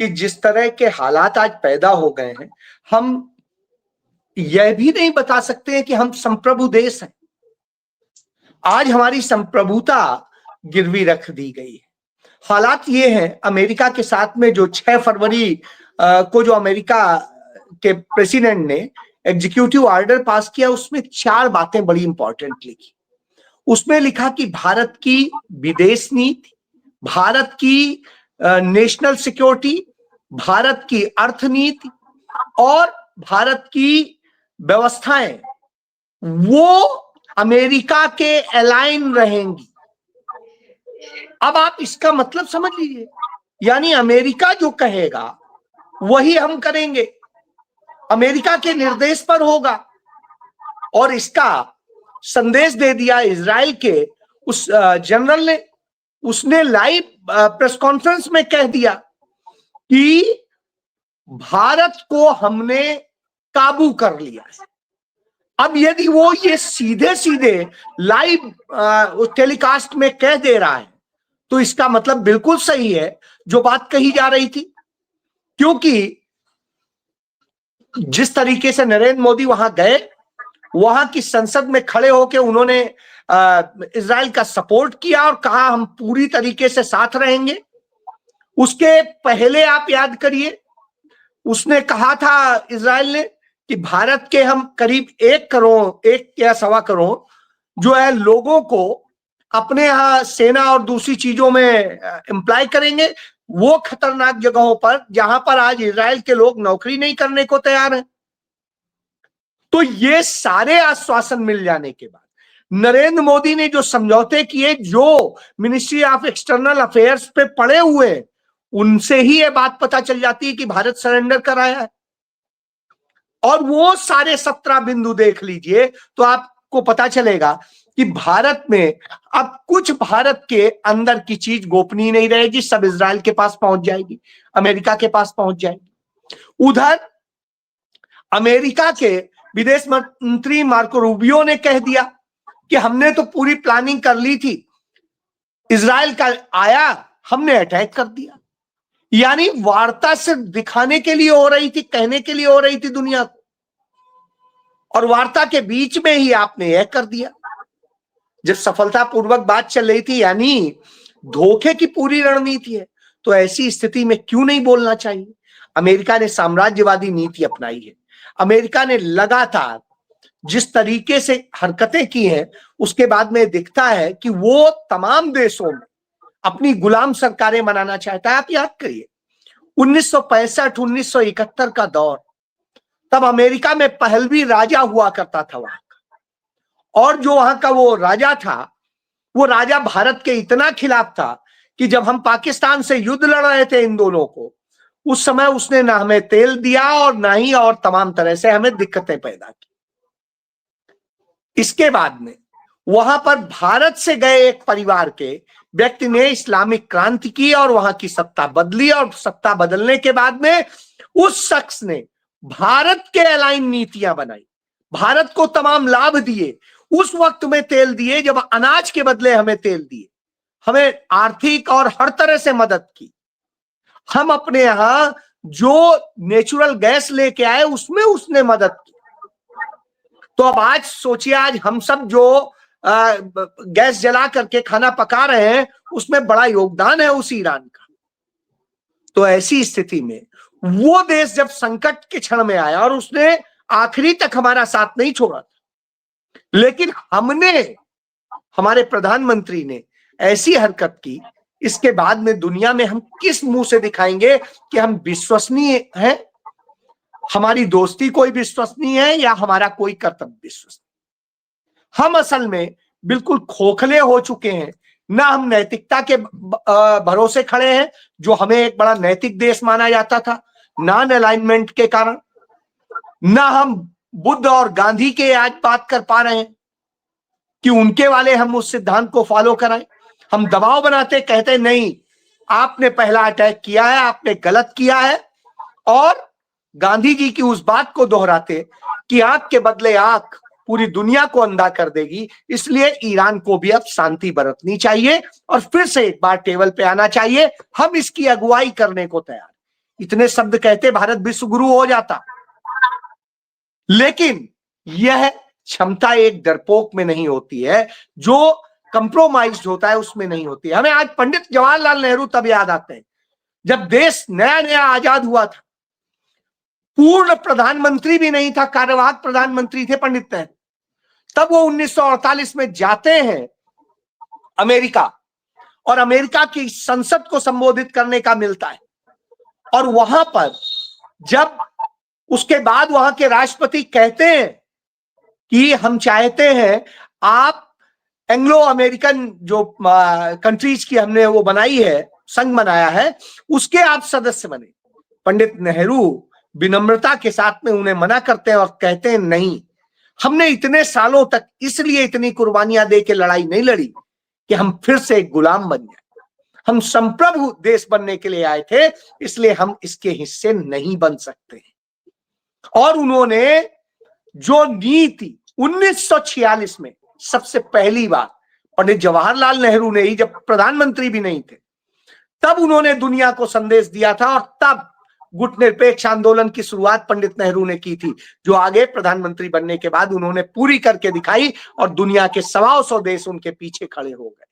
कि जिस तरह के हालात आज पैदा हो गए हैं, हम यह भी नहीं बता सकते हैं कि हम संप्रभु देश हैं। आज हमारी संप्रभुता गिरवी रख दी गई है। हालात ये हैं, अमेरिका के साथ में जो 6 फरवरी को जो अमेरिका के प्रेसिडेंट ने एग्जीक्यूटिव ऑर्डर पास किया, उसमें 4 बातें बड़ी इंपॉर्टेंट लिखी। उसमें लिखा कि भारत की विदेश नीति, भारत की नेशनल सिक्योरिटी, भारत की अर्थनीति और भारत की व्यवस्थाएं वो अमेरिका के अलाइन रहेंगी। अब आप इसका मतलब समझ लीजिए, यानी अमेरिका जो कहेगा वही हम करेंगे, अमेरिका के निर्देश पर होगा। और इसका संदेश दे दिया इजराइल के उस जनरल ने। उसने लाइव प्रेस कॉन्फ्रेंस में कह दिया कि भारत को हमने काबू कर लिया है। अब यदि वो ये सीधे सीधे लाइव टेलीकास्ट में कह दे रहा है तो इसका मतलब बिल्कुल सही है जो बात कही जा रही थी, क्योंकि जिस तरीके से नरेंद्र मोदी वहां गए, वहां की संसद में खड़े होकर उन्होंने इजराइल का सपोर्ट किया और कहा हम पूरी तरीके से साथ रहेंगे। उसके पहले आप याद करिए, उसने कहा था इजराइल ने कि भारत के हम करीब 1 करोड़ 1 या 1.25 करोड़ जो है लोगों को अपने यहां सेना और दूसरी चीजों में एम्प्लॉय करेंगे, वो खतरनाक जगहों पर जहां पर आज इजराइल के लोग नौकरी नहीं करने को तैयार हैं। तो ये सारे आश्वासन मिल जाने के बाद नरेंद्र मोदी ने जो समझौते किए, जो मिनिस्ट्री ऑफ एक्सटर्नल अफेयर्स पे पड़े हुए, उनसे ही ये बात पता चल जाती है कि भारत सरेंडर कराया है। और वो सारे 17 बिंदु देख लीजिए तो आपको पता चलेगा कि भारत में अब कुछ भारत के अंदर की चीज गोपनीय नहीं रहेगी, सब इजराइल के पास पहुंच जाएगी, अमेरिका के पास पहुंच जाएगी। उधर अमेरिका के विदेश मंत्री मार्को रूबियो ने कह दिया कि हमने तो पूरी प्लानिंग कर ली थी, इजराइल का आया हमने अटैक कर दिया। यानी वार्ता सिर्फ दिखाने के लिए हो रही थी, कहने के लिए हो रही थी दुनिया को, और वार्ता के बीच में ही आपने यह कर दिया। जब सफलतापूर्वक बात चल रही थी, यानी धोखे की पूरी रणनीति है, तो ऐसी स्थिति में क्यों नहीं बोलना चाहिए। अमेरिका ने साम्राज्यवादी नीति अपनाई है। अमेरिका ने लगातार जिस तरीके से हरकतें की हैं, उसके बाद में दिखता है कि वो तमाम देशों में अपनी गुलाम सरकारें बनाना चाहता है। आप याद करिए 1965-1971 का दौर, तब अमेरिका में पहलवी राजा हुआ करता था वहां का, और जो वहां का वो राजा था, वो राजा भारत के इतना खिलाफ था कि जब हम पाकिस्तान से युद्ध लड़ रहे थे इन दोनों को, उस समय उसने ना हमें तेल दिया और ना ही और तमाम तरह से हमें दिक्कतें पैदा की। इसके बाद में वहां पर भारत से गए एक परिवार के व्यक्ति ने इस्लामिक क्रांति की और वहां की सत्ता बदली, और सत्ता बदलने के बाद में उस शख्स ने भारत के अलाइन नीतियां बनाई, भारत को तमाम लाभ दिए, उस वक्त में तेल दिए जब अनाज के बदले हमें तेल दिए, हमें आर्थिक और हर तरह से मदद की। हम अपने यहां जो नेचुरल गैस लेके आए उसमें उसने मदद की। तो अब आज सोचिए, आज हम सब जो गैस जला करके खाना पका रहे हैं, उसमें बड़ा योगदान है उस ईरान का। तो ऐसी स्थिति में वो देश जब संकट के क्षण में आया, और उसने आखिरी तक हमारा साथ नहीं छोड़ा था, लेकिन हमारे प्रधानमंत्री ने ऐसी हरकत की, इसके बाद में दुनिया में हम किस मुंह से दिखाएंगे कि हम विश्वसनीय हैं, हमारी दोस्ती कोई विश्वसनीय है या हमारा कोई कर्तव्य विश्वसनीय। हम असल में बिल्कुल खोखले हो चुके हैं, ना हम नैतिकता के भरोसे खड़े हैं, जो हमें एक बड़ा नैतिक देश माना जाता था, नॉन अलाइनमेंट के कारण, ना हम बुद्ध और गांधी के आज बात कर पा रहे हैं कि उनके वाले हम उस सिद्धांत को फॉलो कराएं। हम दबाव बनाते, कहते नहीं आपने पहला अटैक किया है, आपने गलत किया है, और गांधी जी की उस बात को दोहराते कि आंख के बदले आंख पूरी दुनिया को अंधा कर देगी, इसलिए ईरान को भी अब शांति बरतनी चाहिए और फिर से एक बार टेबल पे आना चाहिए। हम इसकी अगुवाई करने को तैयार। इतने शब्द कहते भारत विश्व गुरु हो जाता, लेकिन यह क्षमता एक डरपोक में नहीं होती है, जो कंप्रोमाइज होता है उसमें नहीं होती है। हमें आज पंडित जवाहरलाल नेहरू तब याद आते हैं जब देश नया नया आजाद हुआ था, पूर्ण प्रधानमंत्री भी नहीं था, कार्यवाहक प्रधानमंत्री थे पंडित नेहरू। तब वो 1948 में जाते हैं अमेरिका, और अमेरिका की संसद को संबोधित करने का मिलता है, और वहां पर जब उसके बाद वहां के राष्ट्रपति कहते हैं कि हम चाहते हैं आप एंग्लो अमेरिकन जो कंट्रीज की हमने वो बनाई है, संघ बनाया है, उसके आप सदस्य बने। पंडित नेहरू विनम्रता के साथ में उन्हें मना करते हैं और कहते हैं नहीं, हमने इतने सालों तक इसलिए इतनी कुर्बानियां दे के लड़ाई नहीं लड़ी कि हम फिर से एक गुलाम बन जाए। हम संप्रभु देश बनने के लिए आए थे, इसलिए हम इसके हिस्से नहीं बन सकते। और उन्होंने जो नीति 1946 में सबसे पहली बार पंडित जवाहरलाल नेहरू ने ही, जब प्रधानमंत्री भी नहीं थे, तब उन्होंने दुनिया को संदेश दिया था, और तब गुट निरपेक्ष आंदोलन की शुरुआत पंडित नेहरू ने की थी, जो आगे प्रधानमंत्री बनने के बाद उन्होंने पूरी करके दिखाई, और दुनिया के 125 देश उनके पीछे खड़े हो गए।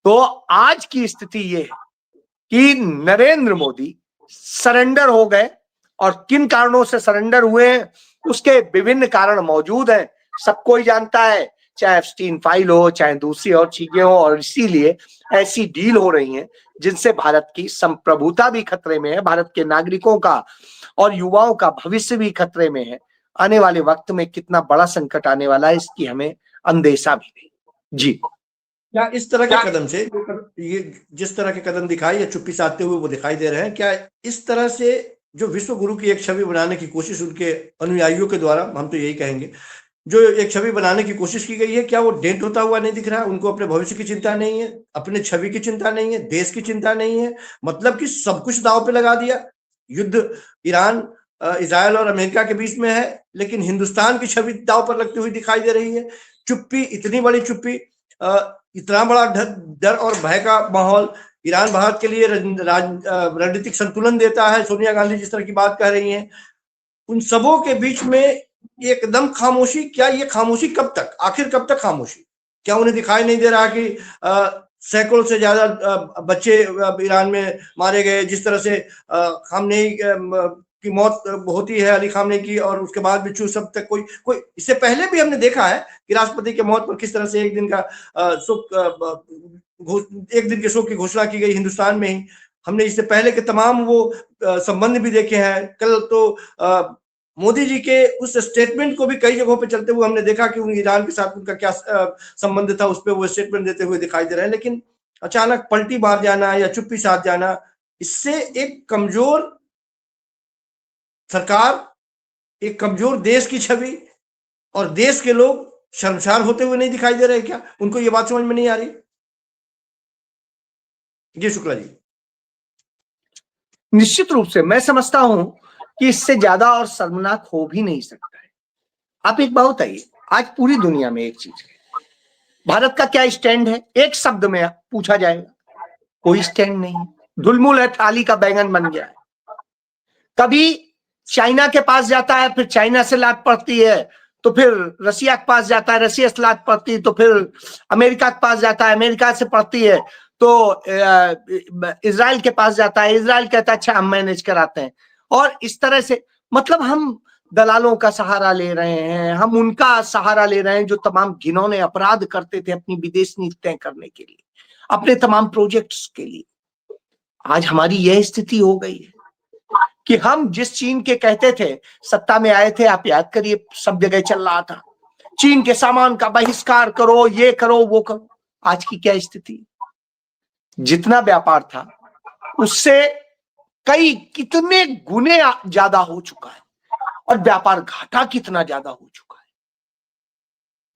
तो आज की स्थिति ये है कि नरेंद्र मोदी सरेंडर हो गए, और किन कारणों से सरेंडर हुए हैं उसके विभिन्न कारण मौजूद हैं, सबको ही जानता है, चाहे एप्स्टीन फाइल हो, चाहे दूसरी और चीजें हो, और इसीलिए ऐसी डील हो रही हैं जिनसे भारत की संप्रभुता भी खतरे में है, भारत के नागरिकों का और युवाओं का भविष्य भी खतरे में है। आने वाले वक्त में कितना बड़ा संकट आने वाला है इसकी हमें अंदेशा भी नहीं। जी, क्या इस तरह के कदम से, ये जिस तरह के कदम दिखाई या चुप्पी साधते हुए वो दिखाई दे रहे हैं, क्या इस तरह से जो विश्व गुरु की एक छवि बनाने की कोशिश उनके अनुयायियों के द्वारा, हम तो यही कहेंगे, जो एक छवि बनाने की कोशिश की गई है, क्या वो डेंट होता हुआ नहीं दिख रहा है? उनको अपने भविष्य की चिंता नहीं है, अपने छवि की चिंता नहीं है, देश की चिंता नहीं है, मतलब कि सब कुछ दांव पे लगा दिया। युद्ध ईरान, इजराइल और अमेरिका के बीच में है, लेकिन हिंदुस्तान की छवि दांव पर लगती हुई दिखाई दे रही है। चुप्पी, इतनी बड़ी चुप्पी, इतना बड़ा डर और भय का माहौल। ईरान भारत के लिए रणनीतिक संतुलन देता है, सोनिया गांधी जिस तरह की बात कह रही हैं, उन सबों के बीच में एकदम खामोशी। क्या ये खामोशी कब तक, आखिर कब तक खामोशी? क्या उन्हें दिखाई नहीं दे रहा कि सैकड़ों से ज्यादा बच्चे ईरान में मारे गए, जिस तरह से खामनेई की मौत होती है, अली खामनेई की, और उसके बाद भी सब तक कोई इससे पहले भी हमने देखा है कि राष्ट्रपति के मौत पर किस तरह से एक दिन के शोक की घोषणा की गई हिंदुस्तान में ही। हमने इससे पहले के तमाम वो संबंध भी देखे हैं। कल तो मोदी जी के उस स्टेटमेंट को भी कई जगहों पे चलते हुए हमने देखा कि ईरान के साथ उनका क्या संबंध था, उस पर वो स्टेटमेंट देते हुए दिखाई दे रहे हैं। लेकिन अचानक पलटी मार जाना या चुप्पी साध जाना, इससे एक कमजोर सरकार, एक कमजोर देश की छवि और देश के लोग शर्मसार होते हुए नहीं दिखाई दे रहे? क्या उनको ये बात समझ में नहीं आ रही? जी शुक्ला जी। निश्चित रूप से मैं समझता हूं कि इससे ज्यादा और शर्मनाक हो भी नहीं सकता है। आप एक बात बताइए, आज पूरी दुनिया में एक चीज है, भारत का क्या स्टैंड है? एक शब्द में पूछा जाएगा, कोई स्टैंड नहीं है, धुलमुल है, थाली का बैंगन बन गया है। कभी चाइना के पास जाता है, फिर चाइना से लात पड़ती है, तो फिर रसिया के पास जाता है, रसिया से लात पड़ती है, तो फिर अमेरिका के पास जाता है, अमेरिका से पड़ती है, तो इजराइल के पास जाता है, इजराइल कहता है अच्छा हम मैनेज कराते हैं। और इस तरह से मतलब हम दलालों का सहारा ले रहे हैं, हम उनका सहारा ले रहे हैं जो तमाम घिनौने अपराध करते थे अपनी विदेश नीति तय करने के लिए, अपने तमाम प्रोजेक्ट्स के लिए। आज हमारी यह स्थिति हो गई है कि हम जिस चीन के कहते थे, सत्ता में आए थे, आप याद करिए, सब जगह चल रहा था चीन के सामान का बहिष्कार करो, ये करो, वो करो। आज की क्या स्थिति? जितना व्यापार था उससे कितने गुने ज्यादा हो चुका है, और व्यापार घाटा कितना ज्यादा हो चुका है।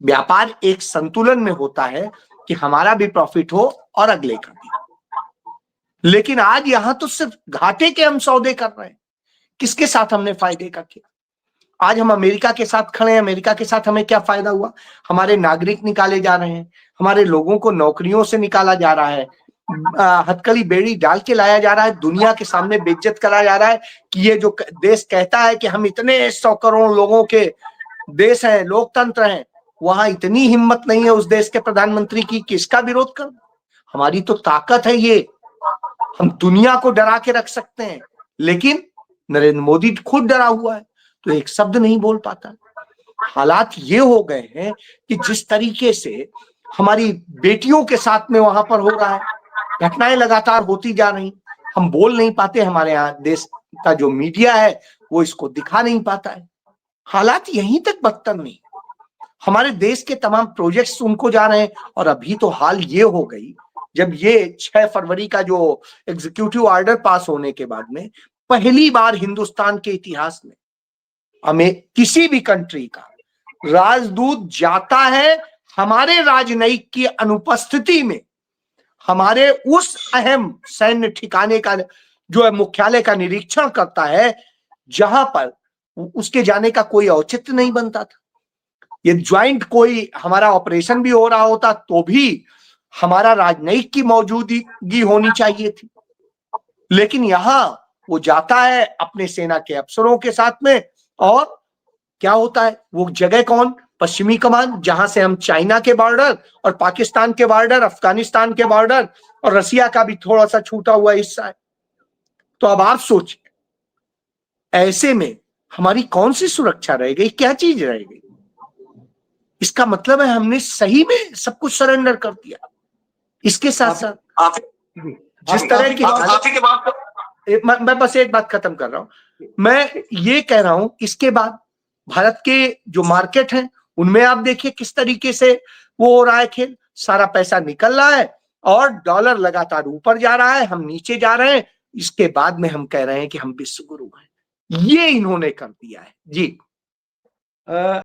व्यापार एक संतुलन में होता है कि हमारा भी प्रॉफिट हो और अगले का भी, लेकिन आज यहां तो सिर्फ घाटे के हम सौदे कर रहे हैं। किसके साथ हमने फायदे का किया? आज हम अमेरिका के साथ खड़े हैं, अमेरिका के साथ हमें क्या फायदा हुआ? हमारे नागरिक निकाले जा रहे हैं, हमारे लोगों को नौकरियों से निकाला जा रहा है, हथकड़ी बेड़ी डाल के लाया जा रहा है, दुनिया के सामने बेइज्जत करा जा रहा है कि ये जो देश कहता है कि हम इतने 100 करोड़ लोगों के देश है, लोकतंत्र है, वहां इतनी हिम्मत नहीं है उस देश के प्रधानमंत्री की कि इसका विरोध कर। हमारी तो ताकत है ये, हम दुनिया को डरा के रख सकते हैं, लेकिन नरेंद्र मोदी खुद डरा हुआ है तो एक शब्द नहीं बोल पाता। हालात ये हो गए हैं कि जिस तरीके से हमारी बेटियों के साथ में वहां पर हो रहा है, घटनाएं लगातार होती जा रही, हम बोल नहीं पाते, हमारे यहाँ देश का जो मीडिया है वो इसको दिखा नहीं पाता है। हालात यहीं तक बदतर नहीं, हमारे देश के तमाम प्रोजेक्ट्स उनको जा रहे हैं। और अभी तो हाल ये हो गई, जब ये 6 फरवरी का जो एग्जीक्यूटिव ऑर्डर पास होने के बाद में पहली बार हिंदुस्तान के इतिहास में हमें किसी भी कंट्री का राजदूत जाता है हमारे राजनयिक की अनुपस्थिति में, हमारे उस अहम सैन्य ठिकाने का जो है मुख्यालय का निरीक्षण करता है जहां पर उसके जाने का कोई औचित्य नहीं बनता था। ये ज्वाइंट कोई हमारा ऑपरेशन भी हो रहा होता तो भी हमारा राजनयिक की मौजूदगी होनी चाहिए थी, लेकिन यहां वो जाता है अपने सेना के अफसरों के साथ में, और क्या होता है वो जगह कौन? पश्चिमी कमान, जहां से हम चाइना के बॉर्डर और पाकिस्तान के बॉर्डर, अफगानिस्तान के बॉर्डर और रसिया का भी थोड़ा सा छूटा हुआ हिस्सा है। तो अब आप सोचिए, ऐसे में हमारी कौन सी सुरक्षा रह गई, क्या चीज रह गई? इसका मतलब है हमने सही में सब कुछ सरेंडर कर दिया। इसके साथ साथ जिस तरह की मैं बस एक बात खत्म कर रहा हूं, मैं ये कह रहा हूं इसके बाद भारत के जो मार्केट हैं उनमें आप देखिए किस तरीके से वो हो रहा है खेल, सारा पैसा निकल रहा है और डॉलर लगातार ऊपर जा रहा है, हम नीचे जा रहे हैं। इसके बाद में हम कह रहे हैं कि हम विश्व गुरु हैं, ये इन्होंने कर दिया है जी।